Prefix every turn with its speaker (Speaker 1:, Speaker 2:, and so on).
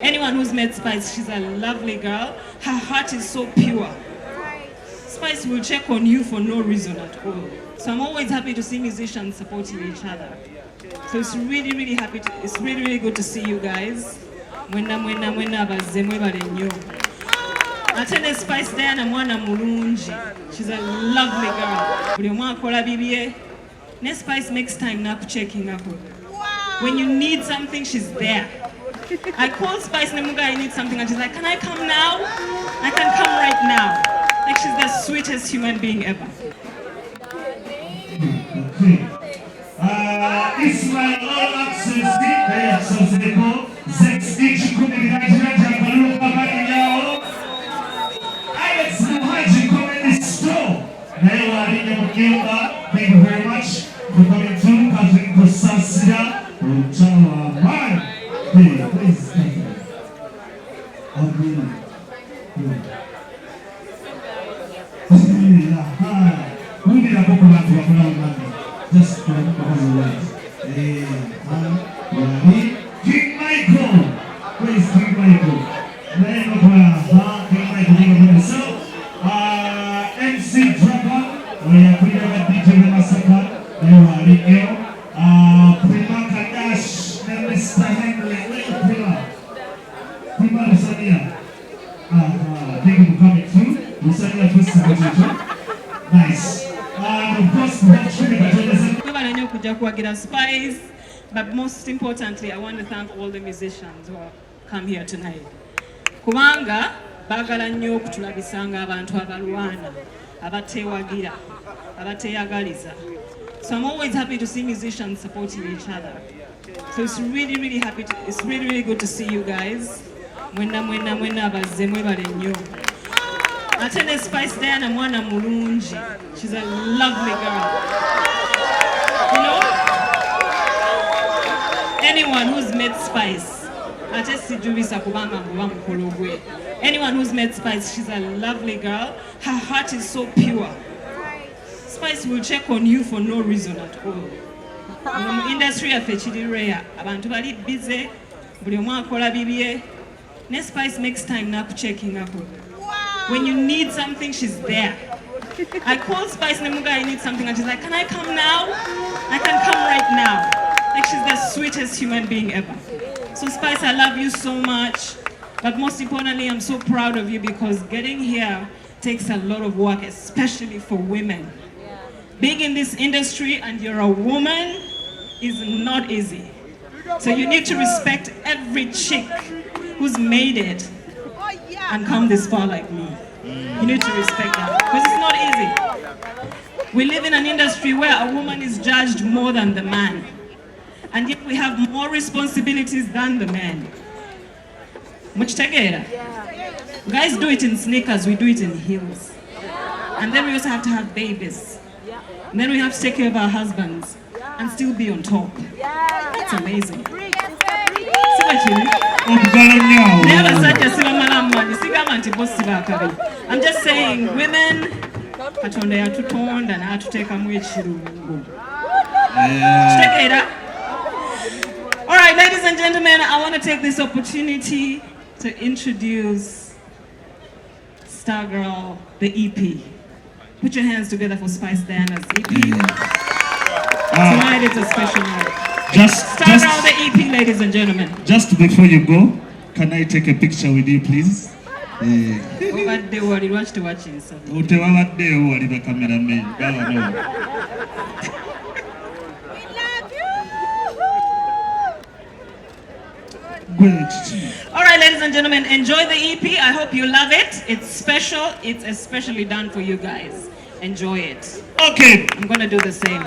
Speaker 1: Anyone who's met Spice, she's a lovely girl. Her heart is so pure. Spice will check on you for no reason at all. So I'm always happy to see musicians supporting each other. So it's really good to see you guys. Atene Spice Diana mwana mulungi. She's a lovely girl. Buli omu akola bibye. Ne Spice makes time na checking up. When you need something, she's there. I call Spice Nemuga, I need something, and she's like, can I come now? I can come right now. Like, she's the sweetest human being ever.
Speaker 2: Ismail thank you very much for coming through. Catherine Kosasia, please, thank you. Just King Michael, please, King Michael. So, MC Drama, we are putting up DJ Masaka, Prima Kadash, and Mr. Henry, Prima Lusania. Thank you for coming through. Lusania first nice. Of course,
Speaker 1: Spice, but most importantly, I want to thank all the musicians who have come here tonight. Kubanga bagala nnyo okutulabisanga abantu abalwana, abatewagira, abateyagaliza. So I'm always happy to see musicians supporting each other. So it's really good to see you guys. Mwena abazze mwebale nnyo. Atene Spice Diana mwana mulungi. She's a lovely girl. You know, anyone who's met Spice, anyone who's met Spice, she's a lovely girl. Her heart is so pure. Spice will check on you for no reason at all. Industry of rare. Abantu bali busy. Buli omu akola bibye. Ne Spice makes time na checking up. When you need something, she's there. I call Spice Nemuga, I need something, and she's like, can I come now? I can come right now. Like, she's the sweetest human being ever. So Spice, I love you so much. But most importantly, I'm so proud of you because getting here takes a lot of work, especially for women. Being in this industry and you're a woman is not easy. So you need to respect every chick who's made it and come this far like me. You need to respect that because it's not easy. We live in an industry where a woman is judged more than the man. And yet we have more responsibilities than the man. Much together. Guys do it in sneakers, we do it in heels. And then we also have to have babies. And then we have to take care of our husbands and still be on top. It's amazing. I'm just saying, women, all right, ladies and gentlemen, I want to take this opportunity to introduce Star Girl, the EP. Put your hands together for Spice Diana's EP. Tonight it's a special night. Star Girl, the EP, ladies and gentlemen.
Speaker 2: Just before you go, can I take a picture with you, please?
Speaker 1: All right, ladies and gentlemen, enjoy the EP. I hope you love it. It's special. It's especially done for you guys. Enjoy it.
Speaker 2: Okay.
Speaker 1: I'm going to do the same.